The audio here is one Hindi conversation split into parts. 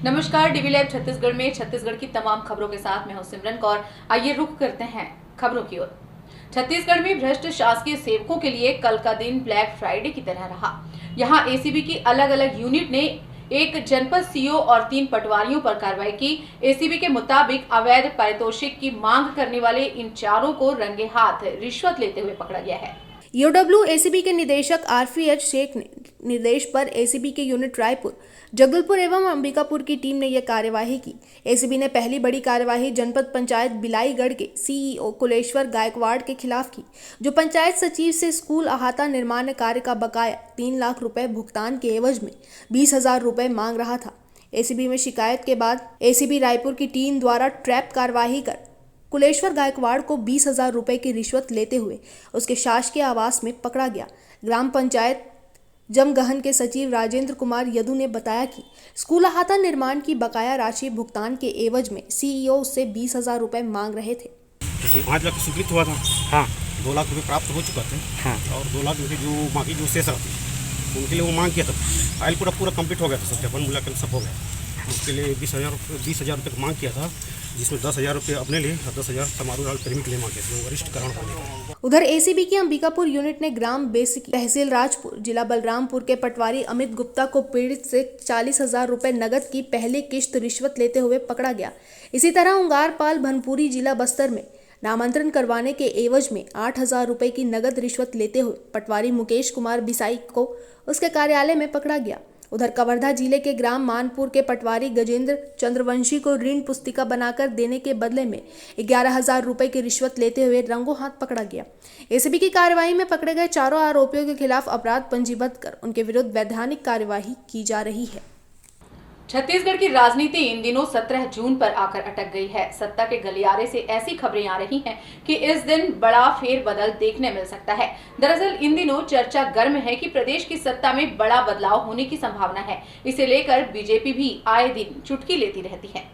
नमस्कार, डीवी लैब छत्तीसगढ़ में छत्तीसगढ़ की तमाम खबरों के साथ मैं हूं सिमरन कौर। आइए रुख करते हैं खबरों की ओर। छत्तीसगढ़ में भ्रष्ट शासकीय सेवकों के लिए कल का दिन ब्लैक फ्राइडे की तरह रहा। यहां एसीबी की अलग अलग यूनिट ने एक जनपद सीओ और 3 पटवारियों पर कार्रवाई की। एसीबी के मुताबिक अवैध पारितोषिक की मांग करने वाले इन चारों को रंगे हाथ रिश्वत लेते हुए पकड़ा गया है। ईओडब्ल्यू एसीबी के निदेशक आरफीएच शेख ने निर्देश पर एसीबी के यूनिट रायपुर, जगदलपुर एवं अंबिकापुर की टीम ने यह कार्यवाही की। एसीबी ने पहली बड़ी कार्यवाही जनपद पंचायत बिलाईगढ़ के सीईओ कुलेश्वर गायकवाड़ के खिलाफ की, जो पंचायत सचिव से स्कूल अहाता निर्माण कार्य का बकाया 3 लाख रुपए भुगतान के एवज में 20,000 रुपए मांग रहा था। एसीबी में शिकायत के बाद एसीबी रायपुर की टीम द्वारा ट्रैप कार्यवाही कर कुलेश्वर गायकवाड़ को 20,000 रुपए की रिश्वत लेते हुए उसके शासकीय आवास में पकड़ा गया। ग्राम पंचायत जमगहन के सचिव राजेंद्र कुमार यदु ने बताया कि स्कूल अहाता निर्माण की बकाया राशि भुगतान के एवज में सीईओ उससे 20,000 रुपए मांग रहे थे। 5 लाख स्वीकृत हुआ था। हाँ, 2 लाख रुपये प्राप्त हो चुका था। हाँ, और 2 लाख रुपये जो बाकी जो शेष रहती उनके लिए वो मांग किया था। फाइल पूरा कंप्लीट हो गया था, सत्यापन मूल्यांकन सब हो गया। उसके लिए 20,000 रुपये मांग किया था, जिसमें 10,000 रुपये अपने लिए और 10,000 समारोह लाल प्रेमी के लिए मांगे थे, वरिष्ठ कारण पाने। उधर एसीबी की अंबिकापुर यूनिट ने ग्राम बेसिकी, तहसील राजपुर, जिला बलरामपुर के पटवारी अमित गुप्ता को पीड़ित से 40,000 रुपए नगद की पहली किश्त रिश्वत लेते हुए पकड़ा गया। इसी तरह उंगारपाल भनपुरी, जिला बस्तर में नामांतरण करवाने के एवज में 8,000 रुपए की नगद रिश्वत लेते हुए पटवारी मुकेश कुमार बिसाई को उसके कार्यालय में पकड़ा गया। उधर कवर्धा जिले के ग्राम मानपुर के पटवारी गजेंद्र चंद्रवंशी को ऋण पुस्तिका बनाकर देने के बदले में 11,000 रुपए की रिश्वत लेते हुए रंगों हाथ पकड़ा गया। एसीबी की कार्रवाई में पकड़े गए चारों आरोपियों के खिलाफ अपराध पंजीबद्ध कर उनके विरुद्ध वैधानिक कार्यवाही की जा रही है। छत्तीसगढ़ की राजनीति इन दिनों 17 जून पर आकर अटक गई है। सत्ता के गलियारे से ऐसी खबरें आ रही हैं कि इस दिन बड़ा फेरबदल देखने मिल सकता है। दरअसल इन दिनों चर्चा गर्म है कि प्रदेश की सत्ता में बड़ा बदलाव होने की संभावना है। इसे लेकर बीजेपी भी आए दिन चुटकी लेती रहती है।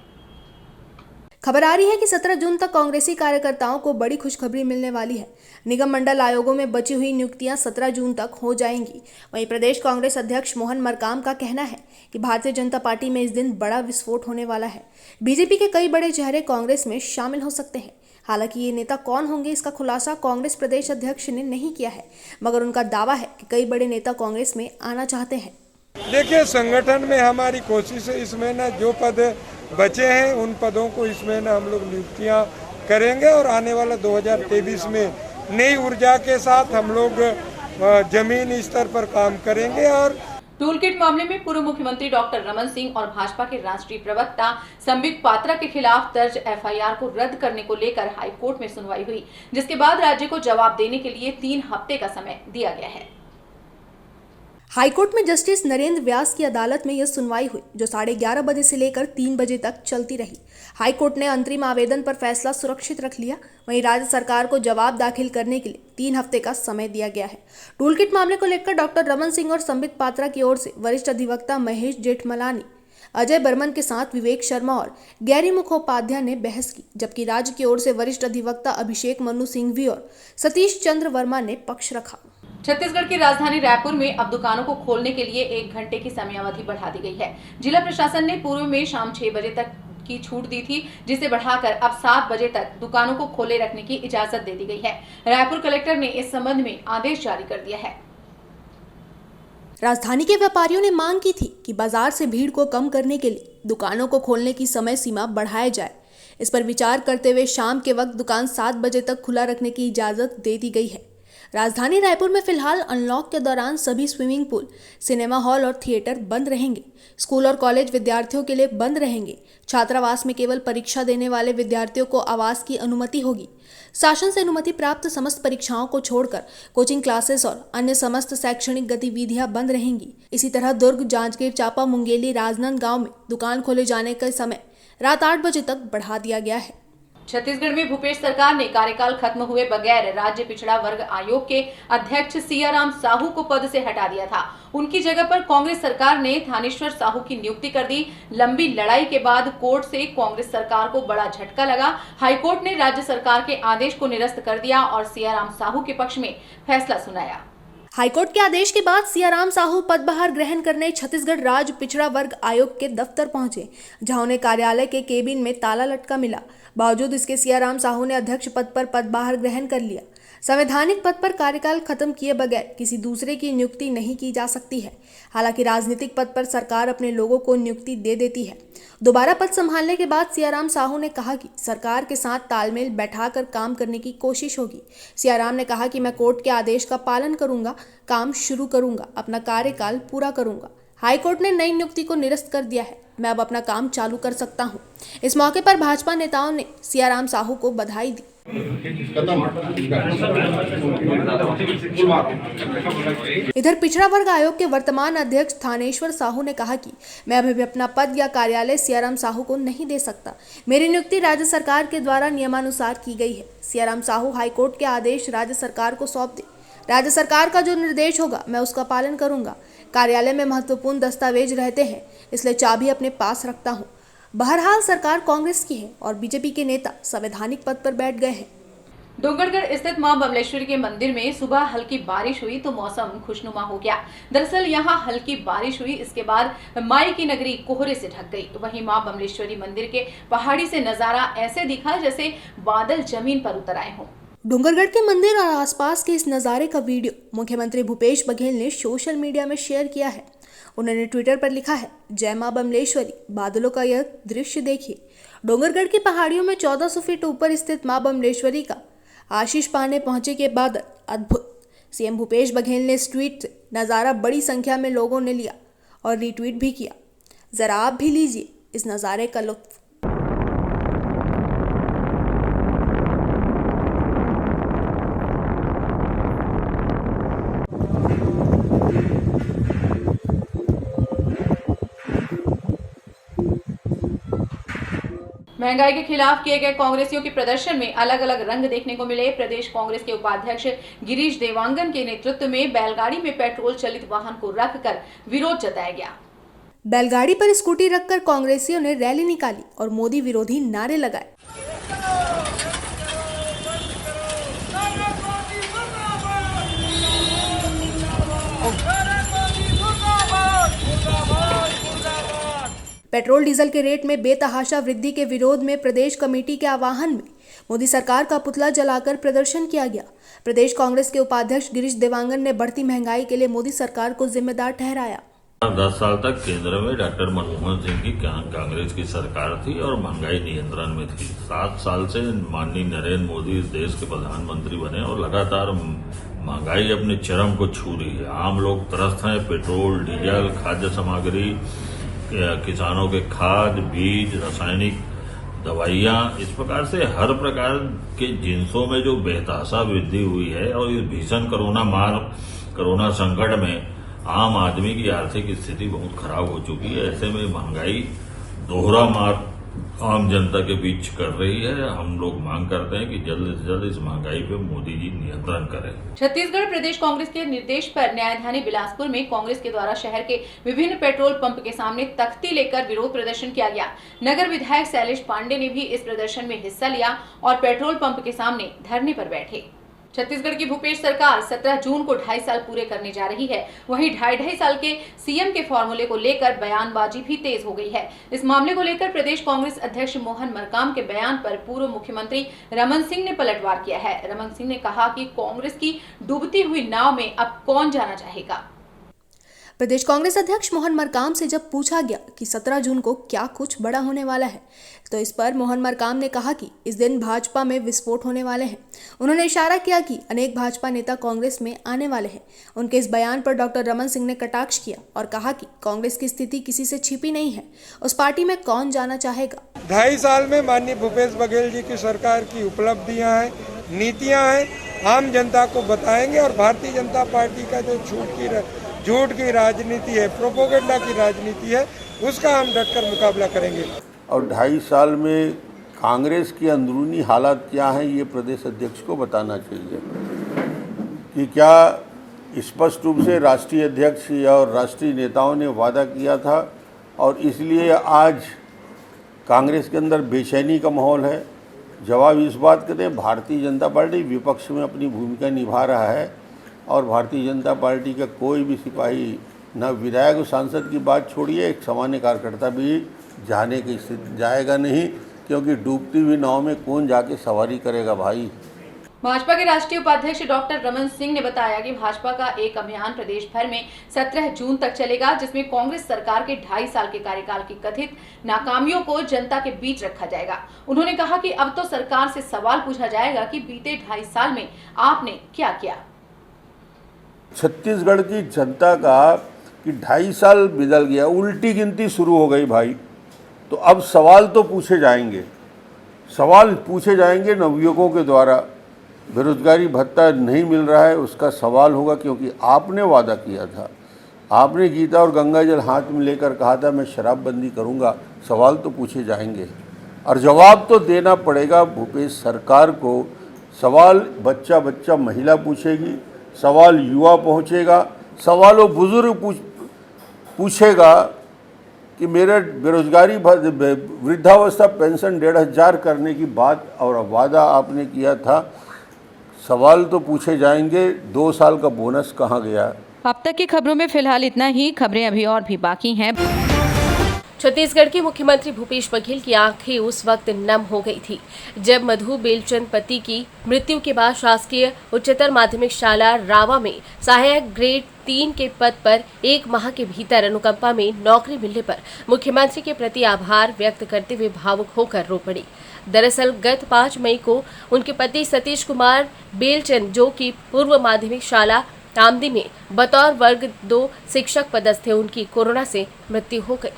खबर आ रही है कि 17 जून तक कांग्रेसी कार्यकर्ताओं को बड़ी खुशखबरी मिलने वाली है। निगम मंडल आयोगों में बची हुई नियुक्तियां 17 जून तक हो जाएंगी। वहीं प्रदेश कांग्रेस अध्यक्ष मोहन मरकाम का कहना है कि भारतीय जनता पार्टी में इस दिन बड़ा विस्फोट होने वाला है। बीजेपी के कई बड़े चेहरे कांग्रेस में शामिल हो सकते हैं। हालांकि ये नेता कौन होंगे, इसका खुलासा कांग्रेस प्रदेश अध्यक्ष ने नहीं किया है, मगर उनका दावा है कि कई बड़े नेता कांग्रेस में आना चाहते हैं। देखिए, संगठन में हमारी कोशिश है इसमें ना जो पद बचे हैं उन पदों को इसमें ना हम लोग नियुक्तियां करेंगे और आने वाला 2023 में नई ऊर्जा के साथ हम लोग जमीनी स्तर पर काम करेंगे। और टूल किट मामले में पूर्व मुख्यमंत्री डॉक्टर रमन सिंह और भाजपा के राष्ट्रीय प्रवक्ता संबित पात्रा के खिलाफ दर्ज एफआईआर को रद्द करने को लेकर हाईकोर्ट में सुनवाई हुई, जिसके बाद राज्य को जवाब देने के लिए 3 हफ्ते का समय दिया गया है। हाईकोर्ट में जस्टिस नरेंद्र व्यास की अदालत में यह सुनवाई हुई, जो 11:30 बजे से लेकर 3 बजे तक चलती रही। हाईकोर्ट ने अंतरिम आवेदन पर फैसला सुरक्षित रख लिया। वहीं राज्य सरकार को जवाब दाखिल करने के लिए 3 हफ्ते का समय दिया गया है। टूलकिट मामले को लेकर डॉक्टर रमन सिंह और संबित पात्रा की ओर से वरिष्ठ अधिवक्ता महेश जेठमलानी, अजय बर्मन के साथ विवेक शर्मा और गैरी मुखोपाध्याय ने बहस की, जबकि राज्य की ओर से वरिष्ठ अधिवक्ता अभिषेक मनु सिंघवी और सतीश चंद्र वर्मा ने पक्ष रखा। छत्तीसगढ़ की राजधानी रायपुर में अब दुकानों को खोलने के लिए 1 घंटे की समयावधि बढ़ा दी गई है। जिला प्रशासन ने पूर्व में शाम 6 बजे तक की छूट दी थी, जिसे बढ़ाकर अब 7 बजे तक दुकानों को खोले रखने की इजाजत दे दी गई है। रायपुर कलेक्टर ने इस संबंध में आदेश जारी कर दिया है। राजधानी के व्यापारियों ने मांग की थी कि बाजार से भीड़ को कम करने के लिए दुकानों को खोलने की समय सीमा बढ़ाया जाए। इस पर विचार करते हुए शाम के वक्त दुकान 7 बजे तक खुला रखने की इजाजत दे दी गई है। राजधानी रायपुर में फिलहाल अनलॉक के दौरान सभी स्विमिंग पूल, सिनेमा हॉल और थिएटर बंद रहेंगे। स्कूल और कॉलेज विद्यार्थियों के लिए बंद रहेंगे। छात्रावास में केवल परीक्षा देने वाले विद्यार्थियों को आवास की अनुमति होगी। शासन से अनुमति प्राप्त समस्त परीक्षाओं को छोड़कर कोचिंग क्लासेस और अन्य समस्त शैक्षणिक गतिविधियां बंद रहेंगी। इसी तरह दुर्ग, जांजगीर चांपा, मुंगेली, राजनांदगांव में दुकान खोले जाने का समय रात 8 बजे तक बढ़ा दिया गया है। छत्तीसगढ़ में भूपेश सरकार ने कार्यकाल खत्म हुए बगैर राज्य पिछड़ा वर्ग आयोग के अध्यक्ष सियाराम साहू को पद से हटा दिया था। उनकी जगह पर कांग्रेस सरकार ने थानेश्वर साहू की नियुक्ति कर दी। लंबी लड़ाई के बाद कोर्ट से कांग्रेस सरकार को बड़ा झटका लगा। हाईकोर्ट ने राज्य सरकार के आदेश को निरस्त कर दिया और सियाराम साहू के पक्ष में फैसला सुनाया। हाईकोर्ट के आदेश के बाद सियाराम साहू पदभार ग्रहण करने छत्तीसगढ़ राज्य पिछड़ा वर्ग आयोग के दफ्तर पहुंचे, जहां उन्हें कार्यालय के केबिन में ताला लटका मिला। बावजूद इसके सियाराम साहू ने अध्यक्ष पद पर पदभार ग्रहण कर लिया। संवैधानिक पद पर कार्यकाल खत्म किए बगैर किसी दूसरे की नियुक्ति नहीं की जा सकती है। हालांकि राजनीतिक पद पर सरकार अपने लोगों को नियुक्ति दे देती है। दोबारा पद संभालने के बाद सियाराम साहू ने कहा कि सरकार के साथ तालमेल बैठाकर काम करने की कोशिश होगी। सियाराम ने कहा कि मैं कोर्ट के आदेश का पालन करूंगा, काम शुरू करूंगा, अपना कार्यकाल पूरा करूंगा। हाईकोर्ट ने नई नियुक्ति को निरस्त कर दिया है, मैं अब अपना काम चालू कर सकता हूं। इस मौके पर भाजपा नेताओं ने सियाराम साहू को बधाई दी। इधर पिछड़ा वर्ग आयोग के वर्तमान अध्यक्ष थानेश्वर साहू ने कहा कि मैं अभी भी अपना पद या कार्यालय सियाराम साहू को नहीं दे सकता। मेरी नियुक्ति राज्य सरकार के द्वारा नियमानुसार की गई है। सियाराम साहू हाईकोर्ट के आदेश राज्य सरकार को सौंप दे। राज्य सरकार का जो निर्देश होगा मैं उसका पालन करूंगा। कार्यालय में महत्वपूर्ण दस्तावेज रहते हैं, इसलिए चाबी अपने पास रखता हूं। बहरहाल सरकार कांग्रेस की है और बीजेपी के नेता संवैधानिक पद पर बैठ गए हैं। डोंगरगढ़ स्थित मां बमलेश्वरी के मंदिर में सुबह हल्की बारिश हुई तो मौसम खुशनुमा हो गया। दरअसल यहां हल्की बारिश हुई, इसके बाद माई की नगरी कोहरे से ढक गई। वहीं मां बमलेश्वरी मंदिर के पहाड़ी से नजारा ऐसे दिखा जैसे बादल जमीन पर उतर आए हों। डोंगरगढ़ के मंदिर और आसपास के इस नज़ारे का वीडियो मुख्यमंत्री भूपेश बघेल ने सोशल मीडिया में शेयर किया है। उन्होंने ट्विटर पर लिखा है, जय मां बमलेश्वरी, बादलों का यह दृश्य देखिए। डोंगरगढ़ की पहाड़ियों में 1400 फीट ऊपर स्थित मां बमलेश्वरी का आशीष पाने पहुंचे के बादल अद्भुत। सीएम भूपेश बघेल ने इस ट्वीट से नज़ारा बड़ी संख्या में लोगों ने लिया और रीट्वीट भी किया। जरा आप भी लीजिए इस नज़ारे का लुत्फ। महंगाई के खिलाफ किए गए कांग्रेसियों के प्रदर्शन में अलग अलग रंग देखने को मिले। प्रदेश कांग्रेस के उपाध्यक्ष गिरीश देवांगन के नेतृत्व में बैलगाड़ी में पेट्रोल चलित वाहन को रखकर विरोध जताया गया। बैलगाड़ी पर स्कूटी रखकर कांग्रेसियों ने रैली निकाली और मोदी विरोधी नारे लगाए। पेट्रोल डीजल के रेट में बेतहाशा वृद्धि के विरोध में प्रदेश कमेटी के आह्वान में मोदी सरकार का पुतला जलाकर प्रदर्शन किया गया। प्रदेश कांग्रेस के उपाध्यक्ष गिरीश देवांगन ने बढ़ती महंगाई के लिए मोदी सरकार को जिम्मेदार ठहराया। 10 साल तक केंद्र में डॉक्टर मनमोहन सिंह की कांग्रेस की सरकार थी और महंगाई नियंत्रण में थी। 7 साल से माननीय नरेंद्र मोदी इस देश के प्रधानमंत्री बने और लगातार महंगाई अपने चरम को छू रही है। आम लोग त्रस्त हैं। पेट्रोल, डीजल, खाद्य सामग्री, किसानों के खाद, बीज, रासायनिक दवाइयां, इस प्रकार से हर प्रकार के जिन्सों में जो बेतहाशा वृद्धि हुई है और इस भीषण कोरोना संकट में आम आदमी की आर्थिक स्थिति बहुत खराब हो चुकी है। ऐसे में महंगाई दोहरा मार आम जनता के बीच कर रही है। हम लोग मांग करते हैं कि जल्द से जल्द इस महंगाई पे मोदी जी नियंत्रण करें। छत्तीसगढ़ प्रदेश कांग्रेस के निर्देश पर न्यायधानी बिलासपुर में कांग्रेस के द्वारा शहर के विभिन्न पेट्रोल पंप के सामने तख्ती लेकर विरोध प्रदर्शन किया गया। नगर विधायक शैलेश पांडे ने भी इस प्रदर्शन में हिस्सा लिया और पेट्रोल पंप के सामने धरने पर बैठे। छत्तीसगढ़ की भूपेश सरकार 17 जून को 2.5 साल पूरे करने जा रही है। वहीं 2.5 साल के सीएम के फॉर्मूले को लेकर बयानबाजी भी तेज हो गई है। इस मामले को लेकर प्रदेश कांग्रेस अध्यक्ष मोहन मरकाम के बयान पर पूर्व मुख्यमंत्री रमन सिंह ने पलटवार किया है। रमन सिंह ने कहा कि कांग्रेस की डूबती हुई नाव में अब कौन जाना चाहेगा। प्रदेश कांग्रेस अध्यक्ष मोहन मरकाम से जब पूछा गया कि 17 जून को क्या कुछ बड़ा होने वाला है, तो इस पर मोहन मरकाम ने कहा कि इस दिन भाजपा में विस्फोट होने वाले हैं। उन्होंने इशारा किया कि अनेक भाजपा नेता कांग्रेस में आने वाले हैं। उनके इस बयान पर डॉक्टर रमन सिंह ने कटाक्ष किया और कहा कि कांग्रेस की स्थिति किसी से छिपी नहीं है, उस पार्टी में कौन जाना चाहेगा। 2.5 साल में माननीय भूपेश बघेल जी की सरकार की उपलब्धियां हैं, नीतियां हैं, आम जनता को बताएंगे और भारतीय जनता पार्टी का जो झूठ की राजनीति है, प्रोपोगेंडा की राजनीति है, उसका हम डटकर मुकाबला करेंगे। और 2.5 साल में कांग्रेस की अंदरूनी हालात क्या हैं, ये प्रदेश अध्यक्ष को बताना चाहिए कि क्या स्पष्ट रूप से राष्ट्रीय अध्यक्ष और राष्ट्रीय नेताओं ने वादा किया था और इसलिए आज कांग्रेस के अंदर बेचैनी का माहौल है। जवाब इस बात के दें, भारतीय जनता पार्टी विपक्ष में अपनी भूमिका निभा रहा है और भारतीय जनता पार्टी का कोई भी सिपाही, न विधायक और सांसद की बात छोड़िए, एक सामान्य कार्यकर्ता भी जाने की स्थिति जाएगा नहीं, क्योंकि डूबती हुई नाव में कौन जाके सवारी करेगा भाई। भाजपा के राष्ट्रीय उपाध्यक्ष डॉक्टर रमन सिंह ने बताया कि भाजपा का एक अभियान प्रदेश भर में 17 जून तक चलेगा, जिसमें कांग्रेस सरकार के 2.5 साल के कार्यकाल की कथित नाकामियों को जनता के बीच रखा जाएगा। उन्होंने कहा कि अब तो सरकार से सवाल पूछा जाएगा कि बीते 2.5 साल में आपने क्या किया। छत्तीसगढ़ की जनता का कि 2.5 साल बदल गया, उल्टी गिनती शुरू हो गई भाई। तो अब सवाल तो पूछे जाएंगे, सवाल पूछे जाएंगे नवयुवकों के द्वारा। बेरोजगारी भत्ता नहीं मिल रहा है, उसका सवाल होगा, क्योंकि आपने वादा किया था, आपने गीता और गंगा जल हाथ में लेकर कहा था मैं शराबबंदी करूंगा। सवाल तो पूछे जाएंगे और जवाब तो देना पड़ेगा भूपेश सरकार को। सवाल बच्चा बच्चा महिला पूछेगी, सवाल युवा पहुंचेगा, सवाल वो बुजुर्ग पूछेगा कि मेरे बेरोजगारी वृद्धावस्था पेंशन 1,500 करने की बात और वादा आपने किया था। सवाल तो पूछे जाएंगे, 2 साल का बोनस कहाँ गया। अब तक की खबरों में फिलहाल इतना ही। खबरें अभी और भी बाकी हैं। छत्तीसगढ़ के मुख्यमंत्री भूपेश बघेल की आंखें उस वक्त नम हो गई थी जब मधु बेलचंद पति की मृत्यु के बाद शासकीय उच्चतर माध्यमिक शाला रावा में सहायक ग्रेड 3 के पद पर 1 माह के भीतर अनुकंपा में नौकरी मिलने पर मुख्यमंत्री के प्रति आभार व्यक्त करते हुए भावुक होकर रो पड़ी। दरअसल गत 5 मई को उनके पति सतीश कुमार बेलचंद, जो कि पूर्व माध्यमिक शाला आमदी में बतौर वर्ग 2 शिक्षक पदस्थ थे, उनकी कोरोना से मृत्यु हो गई।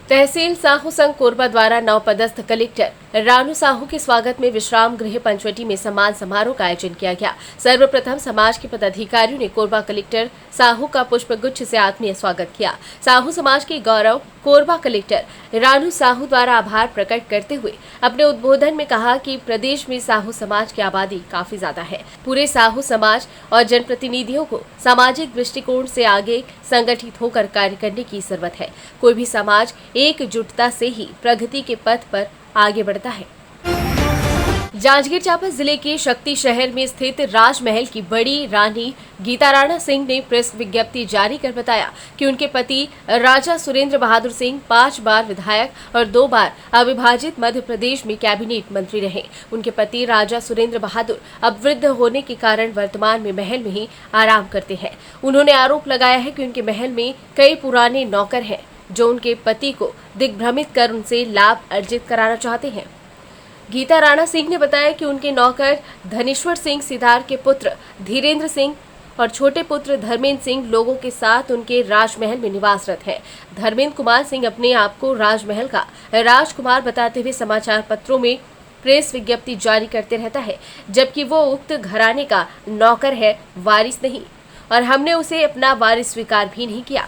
तहसील साहू संघ कोरबा द्वारा नवपदस्थ कलेक्टर रानू साहू के स्वागत में विश्राम गृह पंचवटी में सम्मान समारोह का आयोजन किया गया। सर्वप्रथम समाज के पदाधिकारियों ने कोरबा कलेक्टर साहू का पुष्प गुच्छ से आत्मीय स्वागत किया। साहू समाज के गौरव कोरबा कलेक्टर रानू साहू द्वारा आभार प्रकट करते हुए अपने उद्बोधन में कहा कि प्रदेश में साहू समाज की आबादी काफी ज्यादा है। पूरे साहू समाज और जनप्रतिनिधियों को सामाजिक दृष्टिकोण से आगे संगठित होकर कार्य करने की जरूरत है। कोई भी समाज एकजुटता से ही प्रगति के पथ पर आगे बढ़ता है। जांजगीर चांपा जिले के शक्ति शहर में स्थित राजमहल की बड़ी रानी गीता राणा सिंह ने प्रेस विज्ञप्ति जारी कर बताया कि उनके पति राजा सुरेंद्र बहादुर सिंह 5 बार विधायक और 2 बार अविभाजित मध्य प्रदेश में कैबिनेट मंत्री रहे। उनके पति राजा सुरेंद्र बहादुर अब वृद्ध होने के कारण वर्तमान में महल में ही आराम करते हैं। उन्होंने आरोप लगाया है कि उनके महल में कई पुराने नौकर हैं जो उनके पति को दिग्भ्रमित कर उनसे लाभ अर्जित कराना चाहते हैं। गीता राणा सिंह ने बताया कि उनके नौकर धनेश्वर सिंह सिद्धार के पुत्र धीरेन्द्र सिंह और छोटे पुत्र धर्मेंद्र सिंह लोगों के साथ उनके राजमहल में निवासरत हैं। धर्मेंद्र कुमार सिंह अपने आप को राजमहल का राजकुमार बताते हुए समाचार पत्रों में प्रेस विज्ञप्ति जारी करते रहता है, जबकि वो उक्त घराने का नौकर है, वारिस नहीं, और हमने उसे अपना वारिस स्वीकार भी नहीं किया।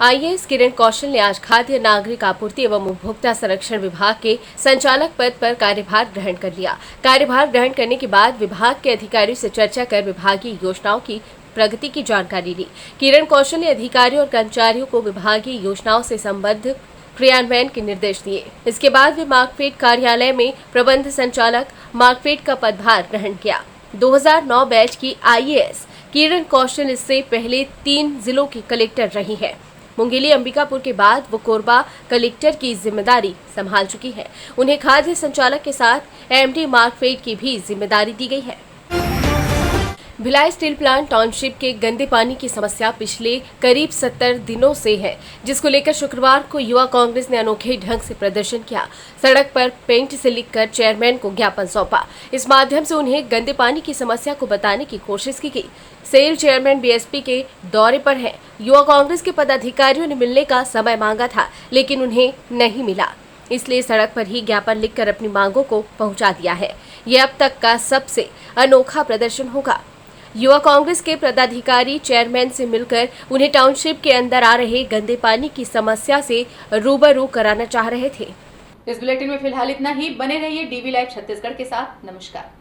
आईएएस किरण कौशल ने आज खाद्य नागरिक आपूर्ति एवं उपभोक्ता संरक्षण विभाग के संचालक पद पर कार्यभार ग्रहण कर लिया। कार्यभार ग्रहण करने के बाद विभाग के अधिकारियों से चर्चा कर विभागीय योजनाओं की प्रगति की जानकारी ली। किरण कौशल ने अधिकारियों और कर्मचारियों को विभागीय योजनाओं से संबद्ध क्रियान्वयन के निर्देश दिए। इसके बाद वे मार्कफेड कार्यालय में प्रबंध संचालक मार्कफेड का पदभार ग्रहण किया। 2009 बैच की आईएएस किरण कौशल इससे पहले 3 जिलों की कलेक्टर रही है। मुंगेली अंबिकापुर के बाद वो कोरबा कलेक्टर की जिम्मेदारी संभाल चुकी है। उन्हें खाद्य संचालक के साथ एमडी मार्कफेड की भी जिम्मेदारी दी गई है। भिलाई स्टील प्लांट टाउनशिप के गंदे पानी की समस्या पिछले करीब 70 दिनों से है, जिसको लेकर शुक्रवार को युवा कांग्रेस ने अनोखे ढंग से प्रदर्शन किया। सड़क पर पेंट से लिखकर चेयरमैन को ज्ञापन सौंपा। इस माध्यम से उन्हें गंदे पानी की समस्या को बताने की कोशिश की गई। सेल चेयरमैन बीएसपी के दौरे पर हैं। युवा कांग्रेस के पदाधिकारियों ने मिलने का समय मांगा था, लेकिन उन्हें नहीं मिला, इसलिए सड़क पर ही ज्ञापन लिखकर अपनी मांगों को पहुंचा दिया है। यह अब तक का सबसे अनोखा प्रदर्शन होगा। युवा कांग्रेस के पदाधिकारी चेयरमैन से मिलकर उन्हें टाउनशिप के अंदर आ रहे गंदे पानी की समस्या से रूबरू कराना चाह रहे थे। इस बुलेटिन में फिलहाल इतना ही। बने रहिए डीवी लाइव छत्तीसगढ़ के साथ। नमस्कार।